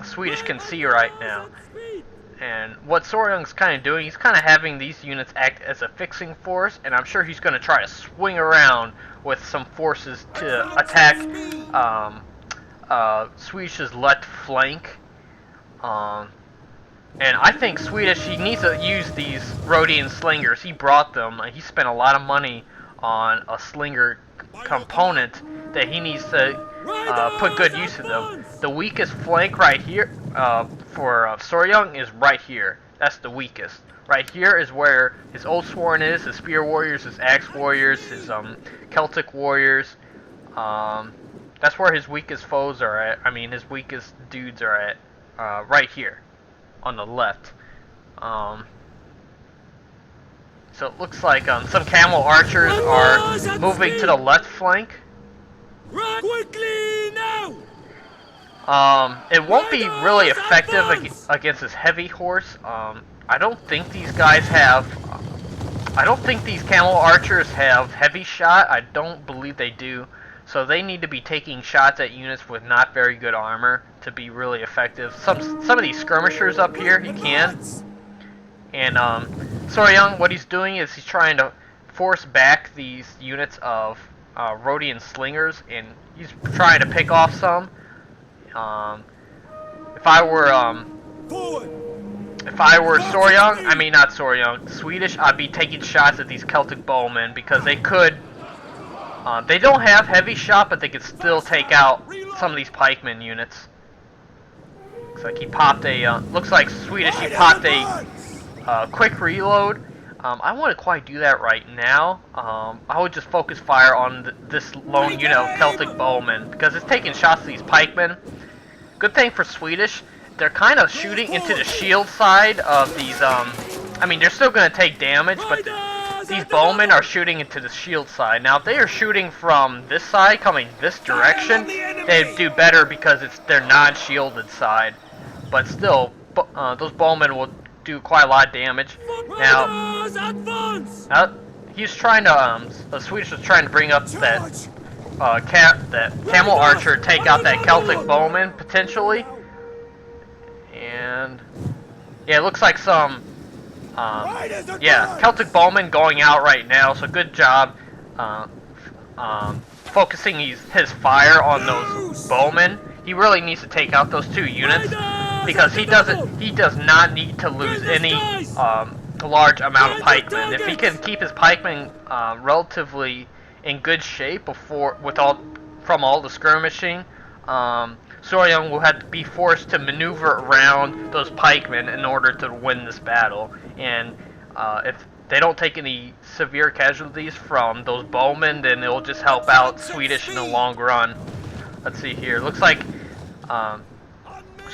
Swedish can see right now. And what Soryung's kind of doing, he's kind of having these units act as a fixing force, and I'm sure he's going to try to swing around with some forces to attack Swedish's left flank. And I think Swedish, he needs to use these Rhodian slingers. He brought them. He spent a lot of money on a slinger component that he needs to put good use of them. The weakest flank right here for Soryung is right here. That's the weakest. Right here is where his Old Sworn is, his Spear Warriors, his Axe Warriors, his Celtic Warriors. That's where his weakest foes are at. I mean, his weakest dudes are at. Right here on the left. So it looks like some camel archers are moving to the left flank. Run quickly now! It won't be really effective against his heavy horse. I don't think these guys have. I don't think these camel archers have heavy shot. I don't believe they do. So they need to be taking shots at units with not very good armor to be really effective. Some of these skirmishers up here, he can. And Soryung, what he's doing is he's trying to force back these units of Rhodian slingers, and he's trying to pick off some. If I were Soryung, I mean not Soryung, Swedish, I'd be taking shots at these Celtic bowmen because they could. They don't have heavy shot, but they could still take out some of these pikemen units. Looks like he popped a. Looks like Swedish. He popped a quick reload. I wouldn't quite do that right now. I would just focus fire on this lone unit of Celtic bowmen because it's taking shots at these pikemen. Good thing for Swedish, they're kind of shooting into the shield side of these. I mean, they're still going to take damage, but these bowmen are shooting into the shield side. Now, if they are shooting from this side, coming this direction, they do better because it's their non-shielded side. But still, those bowmen will do quite a lot of damage. Now he's trying to, the Swedish was trying to bring up that camel archer, take out that Celtic bowman, potentially. And, yeah, it looks like some, yeah, Celtic bowman going out right now, so good job focusing his fire on those bowmen. He really needs to take out those two units because he does not need to lose any large amount of pikemen. If he can keep his pikemen relatively in good shape from all the skirmishing, Soryung will have to be forced to maneuver around those pikemen in order to win this battle. And if they don't take any severe casualties from those bowmen, then it'll just help out Swedish in the long run. Let's see here. Looks like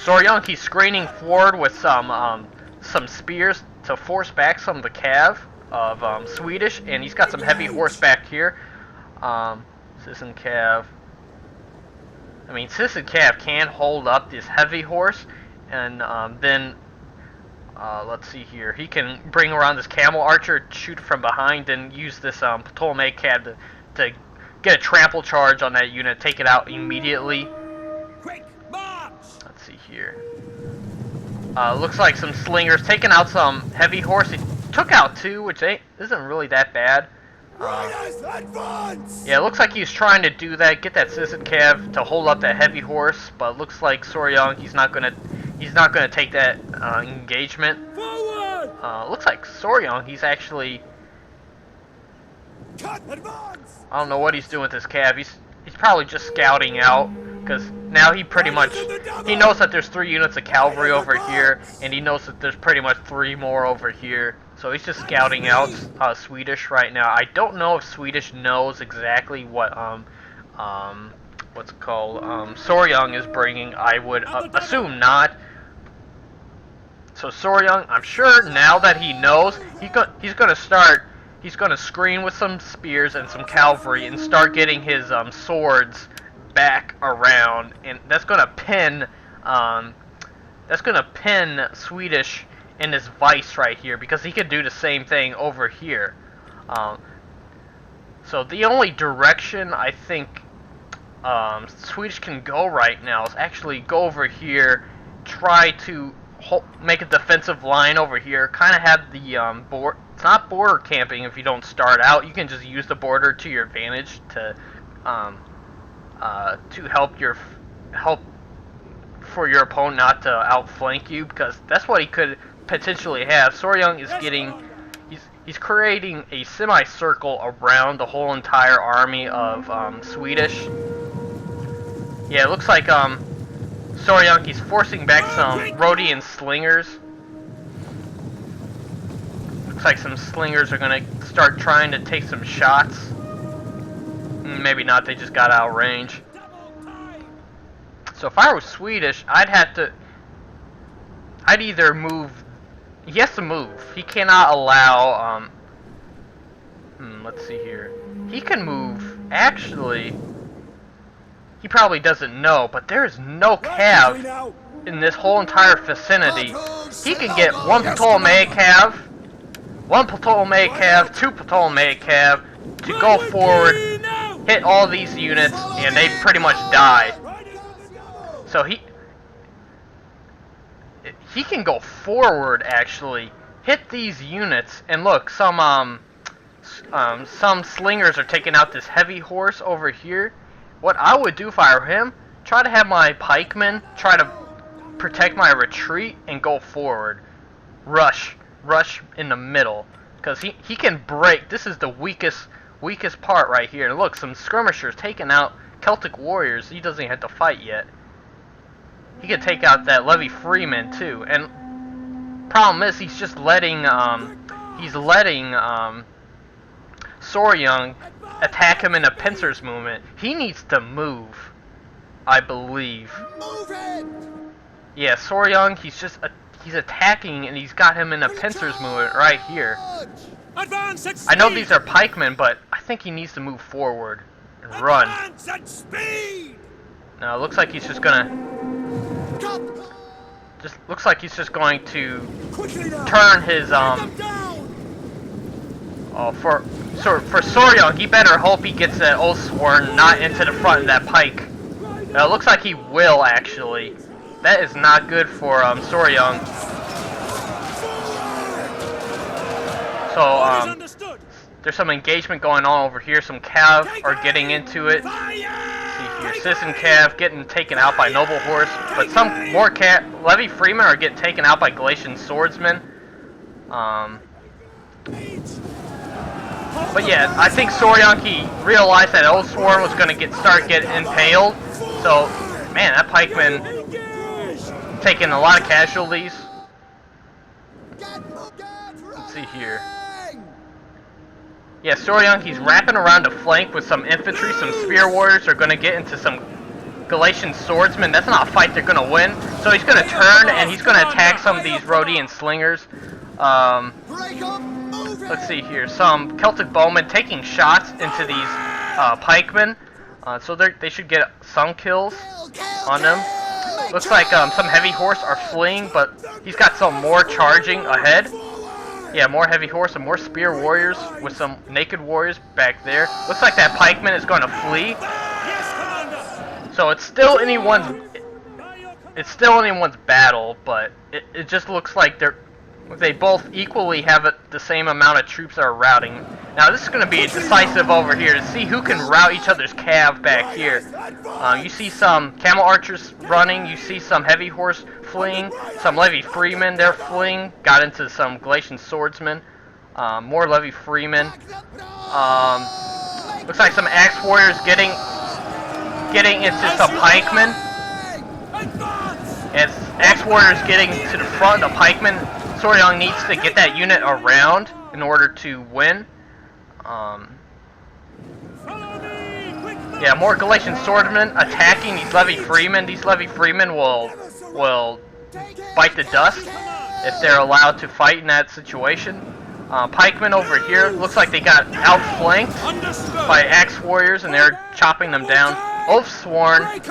Soryung, he's screening forward with some spears to force back some of the cav of Swedish, and he's got some heavy horse back here. Citizen cav. I mean, Citizen cav can hold up this heavy horse, and then let's see here. He can bring around this camel archer, shoot from behind, and use this Ptolemaic cav to get a trample charge on that unit, take it out immediately. Let's see here. Looks like some slingers taking out some heavy horse. He took out two, which isn't really that bad. Yeah, it looks like he's trying to do that, get that Citizen cav to hold up that heavy horse, but it looks like Soryung, he's not gonna take that engagement. Looks like Soryung, he's actually, I don't know what he's doing with this cav. He's probably just scouting out, because now he knows that there's 3 units of cavalry over here, and he knows that there's pretty much 3 more over here. So he's just scouting out Swedish right now. I don't know if Swedish knows exactly what what's it called Soryung is bringing. I would assume not. So Soryung, I'm sure now that he knows, he's gonna screen with some spears and some cavalry and start getting his swords back around, and that's gonna pin Swedish in this vice right here, because he could do the same thing over here. So the only direction I think Swedish can go right now is actually go over here, try to make a defensive line over here, kind of have the it's not border camping if you don't start out. You can just use the border to your advantage to help for your opponent not to outflank you, because that's what he could potentially have. Soryung is getting he's creating a semicircle around the whole entire army of Swedish. Yeah, it looks like Soryung, he's forcing back some Rhodian slingers. Looks like some slingers are gonna start trying to take some shots. Maybe not, they just got out of range. So if I was Swedish, I'd either move. He has to move. He cannot allow, let's see here. He can move, actually. He probably doesn't know, but there is no cav in this whole entire vicinity. He can get one Ptolemaic cav, two Ptolemaic cav to go forward, hit all these units, and they pretty much die. So he can go forward, actually, hit these units, and look, some slingers are taking out this heavy horse over here. What I would do if I were him, try to have my pikemen try to protect my retreat and go forward. Rush in the middle, because he can break. This is the weakest part right here. And look, some skirmishers taking out Celtic warriors. He doesn't even have to fight yet. He can take out that Levy Freeman too. And problem is, he's just letting Soryung attack him in a pincers movement. He needs to move, I believe. Yeah, Soryung, he's attacking, and he's got him in a pincers movement right here. I know these are pikemen, but I think he needs to move forward and run. Now it looks like he's just gonna. Looks like he's just going to turn his for Soryung, he better hope he gets that Oathsworn not into the front of that pike. It looks like he will, actually. That is not good for Soryung. So there's some engagement going on over here. Some cav are getting into it. See here, Citizen Cav getting taken out by Noble Horse, but some more Levy Freemen are getting taken out by Galatian Swordsmen. But yeah, I think Soryung, he realized that Oathsworn was going to start getting impaled. So, man, that pikeman taking a lot of casualties. Let's see here. Yeah, Soryung, he's wrapping around the flank with some infantry. Some spear warriors are going to get into some Galatian swordsmen. That's not a fight they're going to win. So he's going to turn and he's going to attack some of these Rhodian slingers. Let's see here. Some Celtic bowmen taking shots into these pikemen. So they should get some kills on them. Looks like some heavy horse are fleeing, but he's got some more charging ahead. Yeah, more heavy horse and more spear warriors with some naked warriors back there. Looks like that pikeman is going to flee. So it's still anyone's battle, but it just looks like they both equally have the same amount of troops that are routing. Now this is going to be decisive over here to see who can rout each other's cav back here. You see some camel archers running, you see some heavy horse fleeing, some Levy Freemen, they're fleeing, got into some Galatian swordsmen, more Levy Freemen. Looks like some axe warriors getting into some pikemen. As axe warriors getting to the front of the pikemen, Soryung needs to get that unit around in order to win. Yeah, more Galatian swordsmen attacking these Levy Freemen. These Levy Freemen will bite the dust if they're allowed to fight in that situation. Pikemen over here, looks like they got outflanked by axe warriors and they're chopping them down. Oathsworn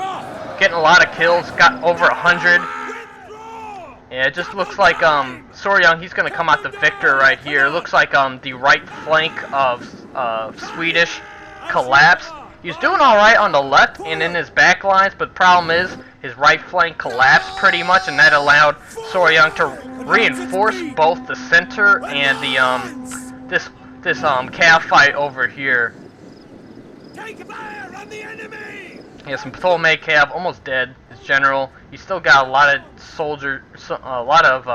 getting a lot of kills, got over 100. Yeah, it just looks like Soryung, he's going to come out the victor right here. It looks like the right flank of Swedish collapsed. He's doing alright on the left and in his back lines, but the problem is his right flank collapsed pretty much, and that allowed Soryang to reinforce both the center and the this cav fight over here. Take fire on the enemy! Yeah, some Ptolemaic cav almost dead. His general. He's still got a lot of soldiers, a lot of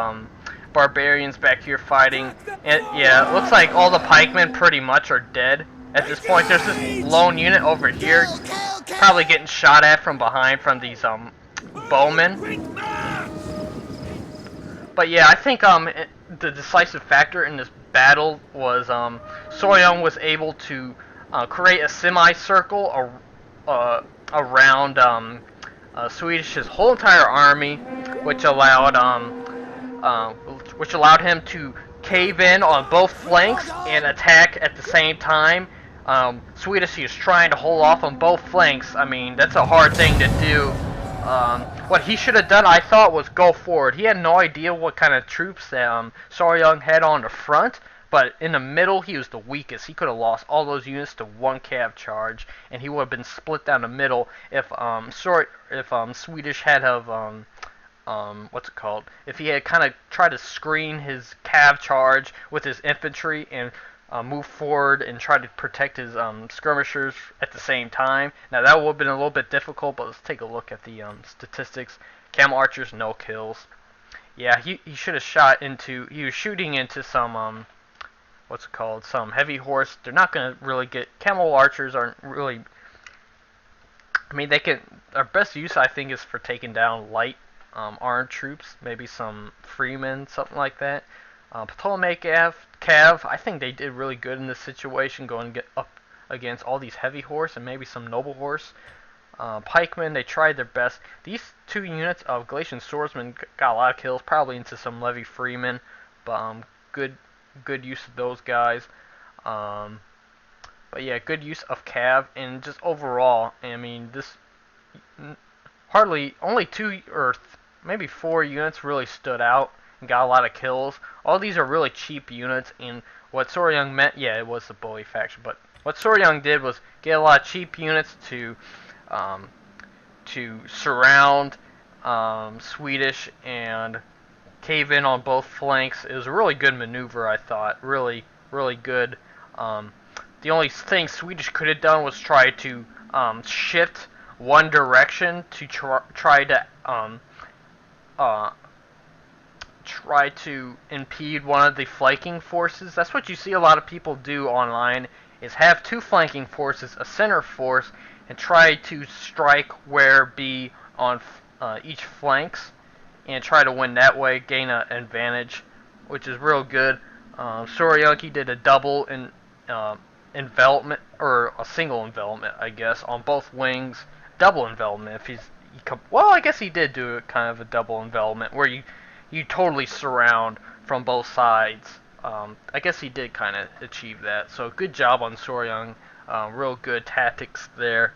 barbarians back here fighting. And yeah, it looks like all the pikemen pretty much are dead at this point. There's this lone unit over here, probably getting shot at from behind from these bowmen. But yeah, I think the decisive factor in this battle was Soryang was able to create a semicircle around Swedish's whole entire army, which allowed him to cave in on both flanks and attack at the same time. Swedish is trying to hold off on both flanks. I mean, that's a hard thing to do. What he should have done, I thought, was go forward. He had no idea what kind of troops that Soryang had on the front, but in the middle, he was the weakest. He could have lost all those units to one cav charge, and he would have been split down the middle if Swedish had what's it called? If he had kind of tried to screen his cav charge with his infantry and move forward and try to protect his skirmishers at the same time. Now that would have been a little bit difficult, but let's take a look at the statistics. Camel archers, no kills. Yeah, he should have shot into. He was shooting into some what's it called? Some heavy horse. They're not gonna really get. Camel archers aren't really. I mean, they can. Our best use, I think, is for taking down light armed troops. Maybe some freemen, something like that. Ptolemaic cav, I think they did really good in this situation, going up against all these heavy horse and maybe some noble horse. Pikemen, they tried their best. These two units of Galatian swordsmen got a lot of kills, probably into some levy freemen, but good use of those guys. But yeah, good use of cav, and just overall, I mean, this only 2 or maybe 4 units really stood out and got a lot of kills. All these are really cheap units, and what Soryang meant, yeah, it was the bully faction, but what Soryang did was get a lot of cheap units to surround Swedish and cave in on both flanks. It was a really good maneuver, I thought. Really, really good. The only thing Swedish could have done was try to shift one direction to try to impede one of the flanking forces. That's what you see a lot of people do online, is have 2 flanking forces, a center force, and try to strike where be on each flanks, and try to win that way, gain an advantage, which is real good. Soryang did a double envelopment, or a single envelopment, I guess, on both wings. Double envelopment, well, I guess he did do it kind of a double envelopment, where you totally surround from both sides. I guess he did kind of achieve that. So good job on Soryang. Real good tactics there.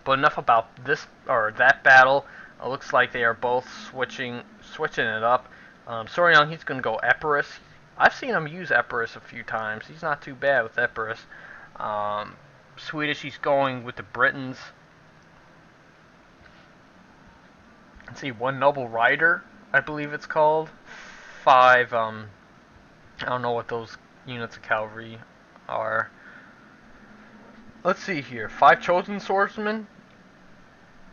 But enough about this or that battle. It looks like they are both switching it up. Soryang, he's going to go Epirus. I've seen him use Epirus a few times. He's not too bad with Epirus. Swedish, he's going with the Britons. Let's see, 1 noble rider, I believe it's called. 5, I don't know what those units of cavalry are. Let's see here. 5 chosen swordsmen.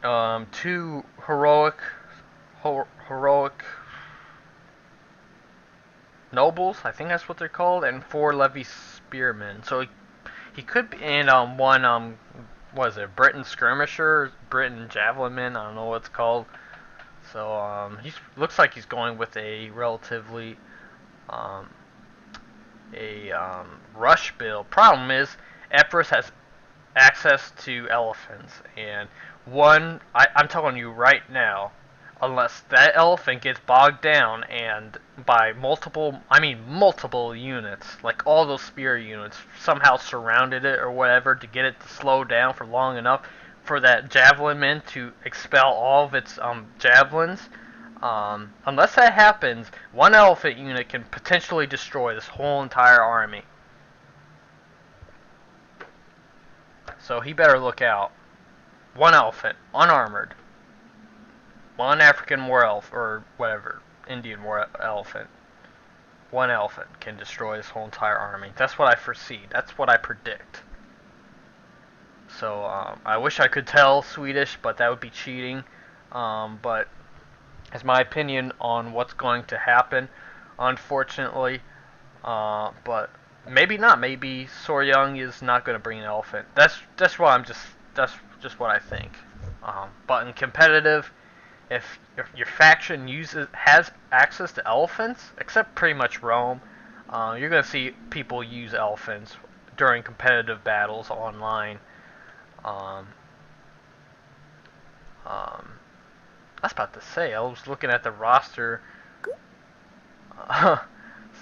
2 heroic nobles, I think that's what they're called, and 4 levy spearmen. So he could be, and 1 what is it, Briton skirmisher, Briton javelinman, I don't know what it's called. So he looks like he's going with a relatively rush build. Problem is, Epirus has access to elephants, and I'm telling you right now, unless that elephant gets bogged down and by multiple units, like all those spear units somehow surrounded it or whatever to get it to slow down for long enough for that javelin man to expel all of its javelins. Unless that happens, 1 elephant unit can potentially destroy this whole entire army. So he better look out. One elephant, unarmored. One African war elf, or whatever, Indian war elephant. One elephant can destroy this whole entire army. That's what I foresee. That's what I predict. So I wish I could tell Swedish, but that would be cheating. But it's my opinion on what's going to happen, unfortunately. But maybe not. Maybe Soryung is not going to bring an elephant. That's just what I think. But in competitive, if your faction has access to elephants, except pretty much Rome, you're going to see people use elephants during competitive battles online. I was about to say, I was looking at the roster,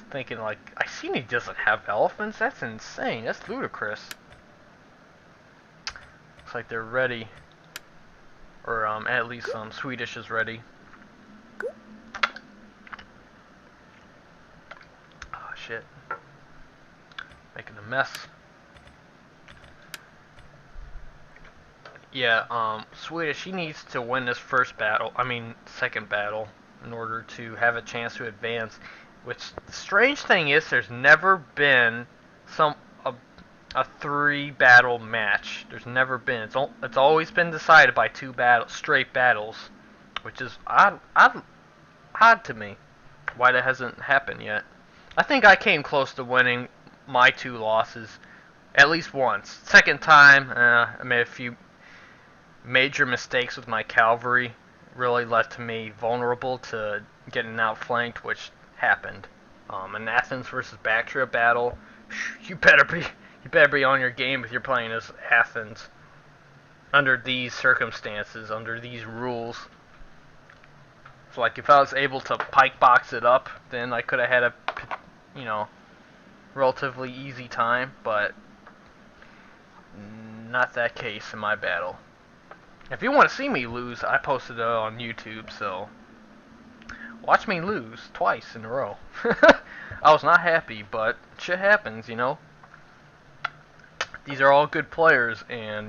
thinking like, I seen he doesn't have elephants. That's insane. That's ludicrous. Looks like they're ready, or at least Swedish is ready. Oh shit, making a mess. Yeah, Swedish, he needs to win this second battle, in order to have a chance to advance. Which, the strange thing is, there's never been a 3-battle match. There's never been. It's always been decided by 2 straight battles, which is odd to me. Why that hasn't happened yet. I think I came close to winning my 2 losses, at least once. Second time, I made a few major mistakes with my cavalry, really left me vulnerable to getting outflanked, which happened. An Athens versus Bactria battle, you better be on your game if you're playing as Athens under these circumstances, under these rules. So like, if I was able to pike box it up, then I could have had a, relatively easy time, but not that case in my battle. If you want to see me lose, I posted it on YouTube, so watch me lose twice in a row. I was not happy, but shit happens, These are all good players, and,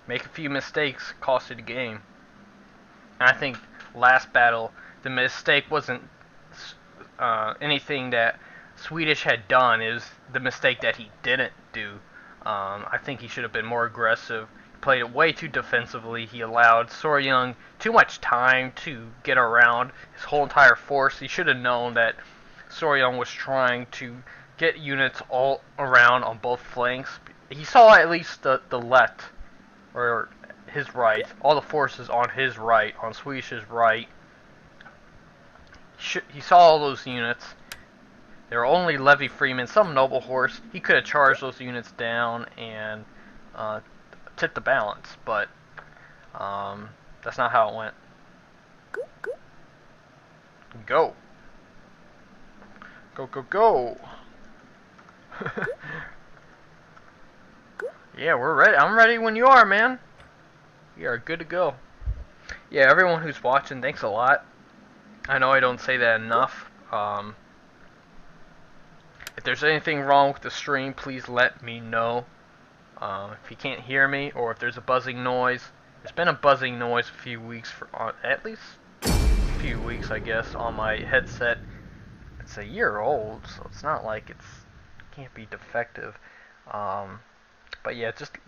make a few mistakes cost you the game. And I think last battle, the mistake wasn't anything that Swedish had done, it was the mistake that he didn't do. I think he should have been more aggressive. Played it way too defensively. He allowed Soryung too much time to get around his whole entire force. He should have known that Soryung was trying to get units all around on both flanks. He saw at least the left, or his right, all the forces on his right, on Swedish's right. He saw all those units. There were only levy freemen, some noble horse. He could have charged those units down and tip the balance, but that's not how it went. Go. Go, go, go. Yeah, we're ready. I'm ready when you are, man. We are good to go. Yeah, everyone who's watching, thanks a lot. I know I don't say that enough. If there's anything wrong with the stream, please let me know. If you can't hear me, or if there's a buzzing noise. There's been a buzzing noise a few weeks, at least a few weeks, I guess, on my headset. It's a year old, so it's not like it can't be defective. But yeah, just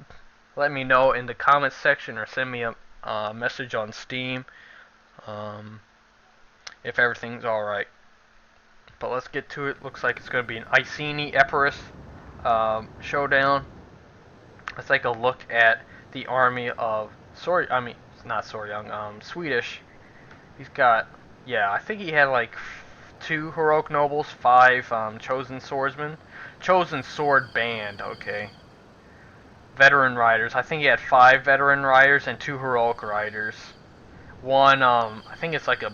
let me know in the comments section, or send me a message on Steam if everything's alright. But let's get to it. Looks like it's going to be an Iceni Epirus showdown. Let's take a look at the army of Swedish. He's got, I think he had like 2 heroic nobles, 5 chosen swordsmen, chosen sword band. Okay, veteran riders. I think he had 5 veteran riders and 2 heroic riders. One, I think it's like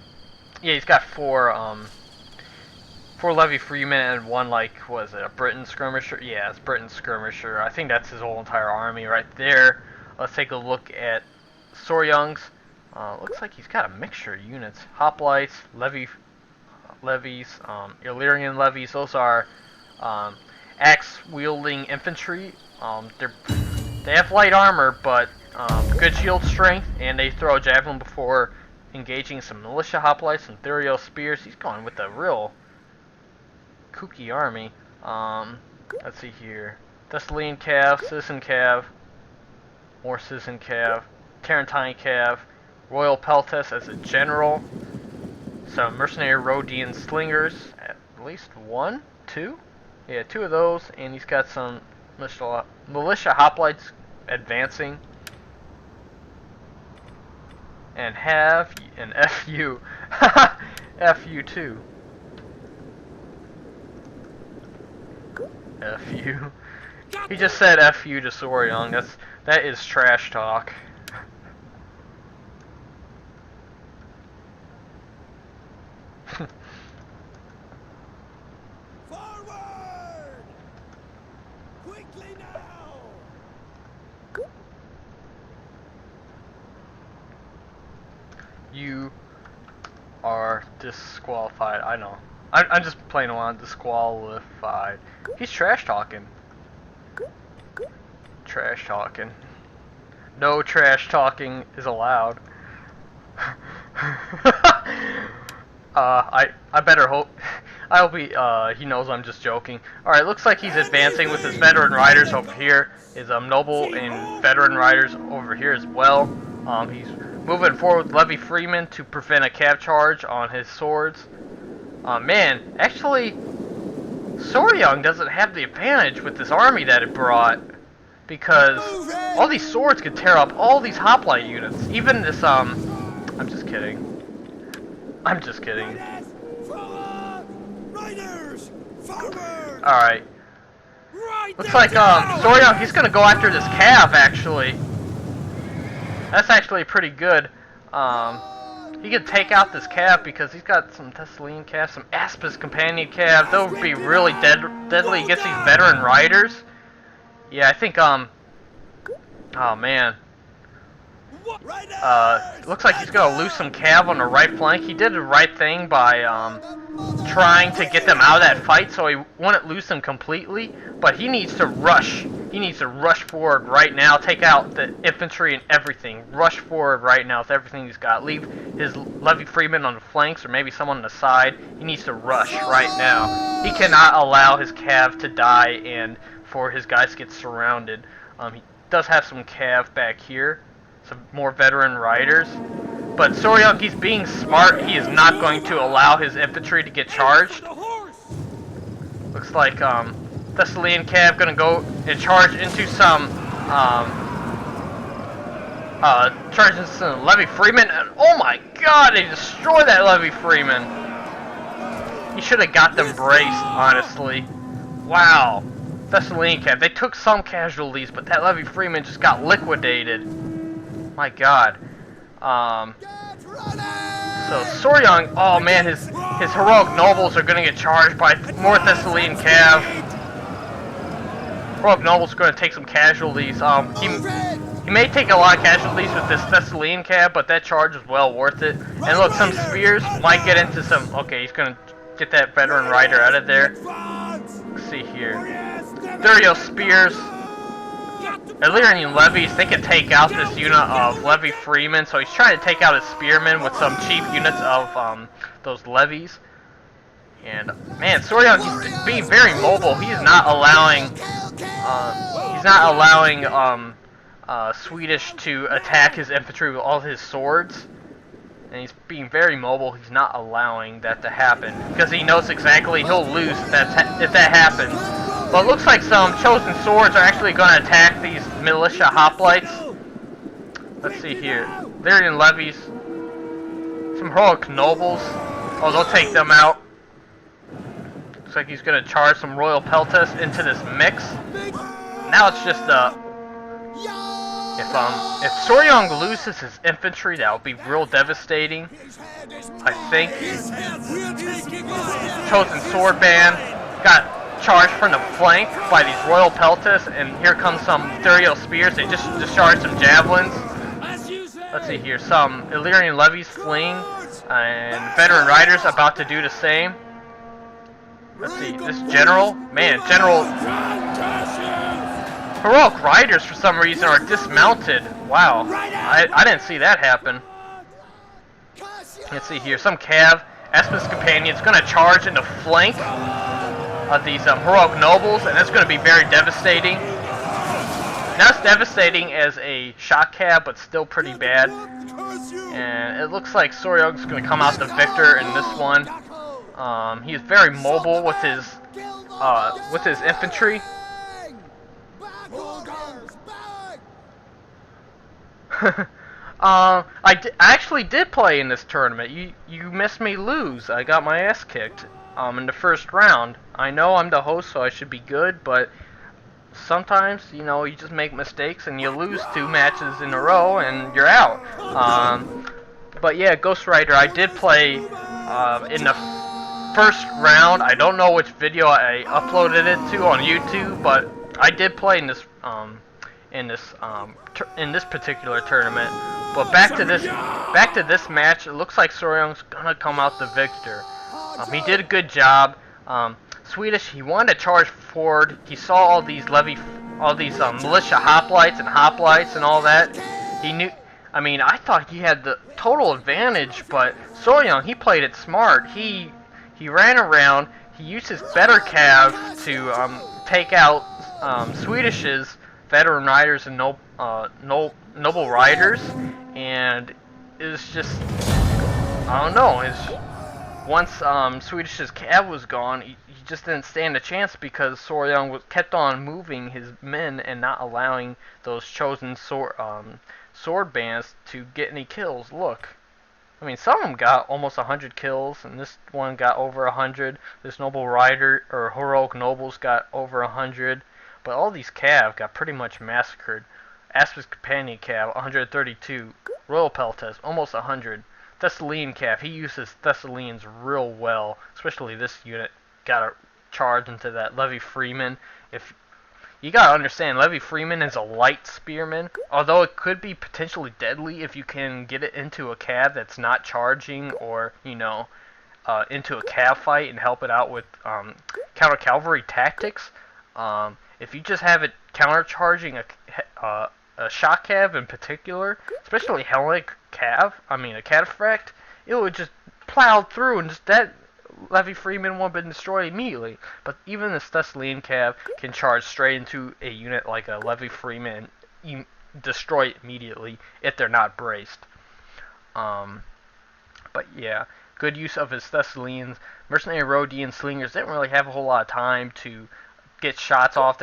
he's got 4 levy freemen and 1, like, was it a Briton skirmisher? Yeah, it's Briton skirmisher. I think that's his whole entire army right there. Let's take a look at Soryung's. Looks like he's got a mixture of units. Hoplites, levies, Illyrian levies. Those are axe-wielding infantry. They're They have light armor, but good shield strength, and they throw a javelin before engaging some militia hoplites, some Thuriel spears. He's going with a real kooky army. Let's see here. Thessalian Cav, Citizen Cav, more Citizen Cav, Tarentine Cav, Royal Peltas as a general, some mercenary Rhodian slingers, at least one, two? Yeah, two of those, and he's got some militia hoplites advancing. And have an FU. FU too. FU. He just said FU to Soryung. That is trash talk. Forward! Quickly now! You are disqualified. I know. I'm just plain on disqualified. He's trash talking. Trash talking. No trash talking is allowed. I better hope. I hope he knows I'm just joking. All right, looks like he's advancing with his veteran riders over here. His noble and veteran riders over here as well. He's moving forward with Levy Freeman to prevent a cav charge on his swords. Man, actually, Soryung doesn't have the advantage with this army that it brought, because all these swords could tear up all these hoplite units. Even this, I'm just kidding. I'm just kidding. Alright. Looks like, Soryung, he's gonna go after this cav, actually. That's actually pretty good. He could take out this cav because he's got some Thessalian cav, some Aspis companion cav. They'll be really deadly against these veteran riders. Yeah, I think, oh man. Looks like he's gonna lose some cav on the right flank. He did the right thing by, trying to get them out of that fight so he wouldn't lose them completely. But he needs to rush. He needs to rush forward right now, take out the infantry and everything. Rush forward right now with everything he's got. Leave his Levy Freeman on the flanks or maybe someone on the side. He needs to rush right now. He cannot allow his cav to die and for his guys to get surrounded. He does have some cav back here, some more veteran riders. But Soryung, he's being smart. He is not going to allow his infantry to get charged. Looks like Thessalian cav gonna go and charge into some Levy Freeman, and oh my god, they destroyed that Levy Freeman. He should have got them braced, honestly. Wow. Thessalian cav, they took some casualties, but that Levy Freeman just got liquidated. My god. So Soryung, oh man, his heroic nobles are gonna get charged by more Thessalian cav. Heroic nobles are gonna take some casualties. He may take a lot of casualties with this Thessalian cav, but that charge is well worth it. And look, some spears might get into some. Okay, he's gonna get that veteran rider out of there. Let's see here. Thuriel spears. Illyrian levies, they can take out this unit of Levy Freeman, so he's trying to take out his spearmen with some cheap units of those levies. And man, Soryung, he's being very mobile. He's not allowing Swedish to attack his infantry with all his swords. And he's being very mobile. He's not allowing that to happen because he knows exactly he'll lose if that happens. But it looks like some chosen swords are actually going to attack these militia hoplites. Let's see here. Illyrian levies. Some heroic nobles. Oh, they'll take them out. Looks like he's going to charge some Royal Peltas into this mix. Now it's just if Soryung loses his infantry, that would be real devastating. I think. Chosen sword band got charged from the flank by these Royal Peltas, and here comes some Thuriel spears. They just discharged some javelins. Let's see here, some Illyrian levies fleeing, and veteran riders about to do the same. Let's see, this general, man, Heroic Riders, for some reason, are dismounted. Wow. I didn't see that happen. Let's see here. Some Cav, Espen's companion, is going to charge into flank of these Heroic Nobles, and it's going to be very devastating. Not as devastating as a shock Cav, but still pretty bad. And it looks like Soryung's going to come out the victor in this one. He's very mobile with his infantry. I actually did play in this tournament. You missed me lose. I got my ass kicked in the first round. I know I'm the host, so I should be good, but sometimes, you know, you just make mistakes and you lose 2 matches in a row and you're out. But yeah, Ghost Rider, I did play in the first round. I don't know which video I uploaded it to on YouTube, but I did play in this particular tournament. But back to this match. It looks like Soryung's gonna come out the victor. He did a good job. Swedish, he wanted to charge forward. He saw all these militia hoplites and all that. He knew. I mean, I thought he had the total advantage, but Soryung, he played it smart. He ran around. He used his better cav to take out Swedish's veteran riders and noble riders, and it was just, I don't know. Once Swedish's cav was gone, he just didn't stand a chance because Soryung kept on moving his men and not allowing those chosen sword bands to get any kills. Look, I mean, some of them got almost 100 kills, and this one got over 100. This noble rider, or heroic nobles, got over 100. But all these cav got pretty much massacred. Aspen's companion cav, 132. Royal Peltas, almost 100. Thessalian cav, he uses Thessalians real well. Especially this unit got a charge into that Levy Freeman. If you gotta understand, Levy Freeman is a light spearman, although it could be potentially deadly if you can get it into a cav that's not charging, or, you know, into a cav fight and help it out with counter cavalry tactics. If you just have it counter-charging a shock cav in particular, especially Hellenic cav, I mean a cataphract, it would just plow through and just that Levy Freeman would have been destroyed immediately. But even this Thessalian cav can charge straight into a unit like a Levy Freeman and destroy it immediately if they're not braced. But yeah, good use of his Thessalians. Mercenary Rhodian slingers didn't really have a whole lot of time to get shots off.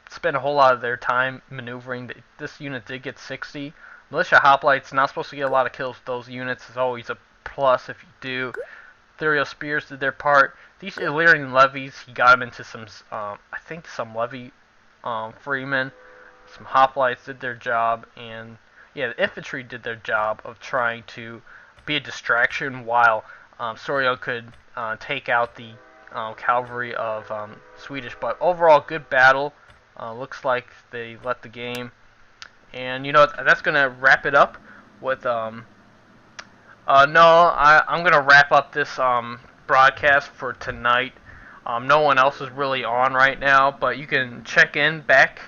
Spend a whole lot of their time maneuvering. This unit did get 60. Militia hoplites, not supposed to get a lot of kills with those units. It's always a plus if you do. Ethereal spears did their part. These Illyrian levies, he got them into some, I think some levy freemen. Some hoplites did their job, and yeah, the infantry did their job of trying to be a distraction while Soryung could take out the cavalry of Swedish. But overall, good battle. Looks like they let the game. And you know, that's gonna wrap it up with I'm gonna wrap up this broadcast for tonight. No one else is really on right now, but you can check back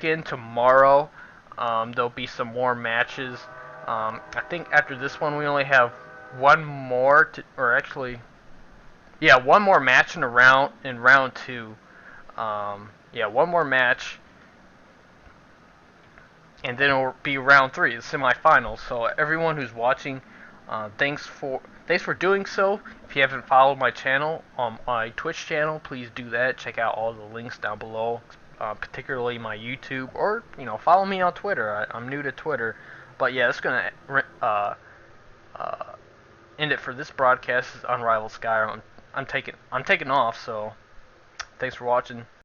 in tomorrow. There'll be some more matches. I think after this one we only have one more, one more match in round 2. One more match, and then it'll be round 3, the semifinals. So everyone who's watching, thanks for doing so. If you haven't followed my channel on my Twitch channel, please do that. Check out all the links down below, particularly my YouTube, or follow me on Twitter. I'm new to Twitter, but yeah, that's gonna end it for this broadcast. This is Unrivaled Skyrim. I'm taking off, so thanks for watching.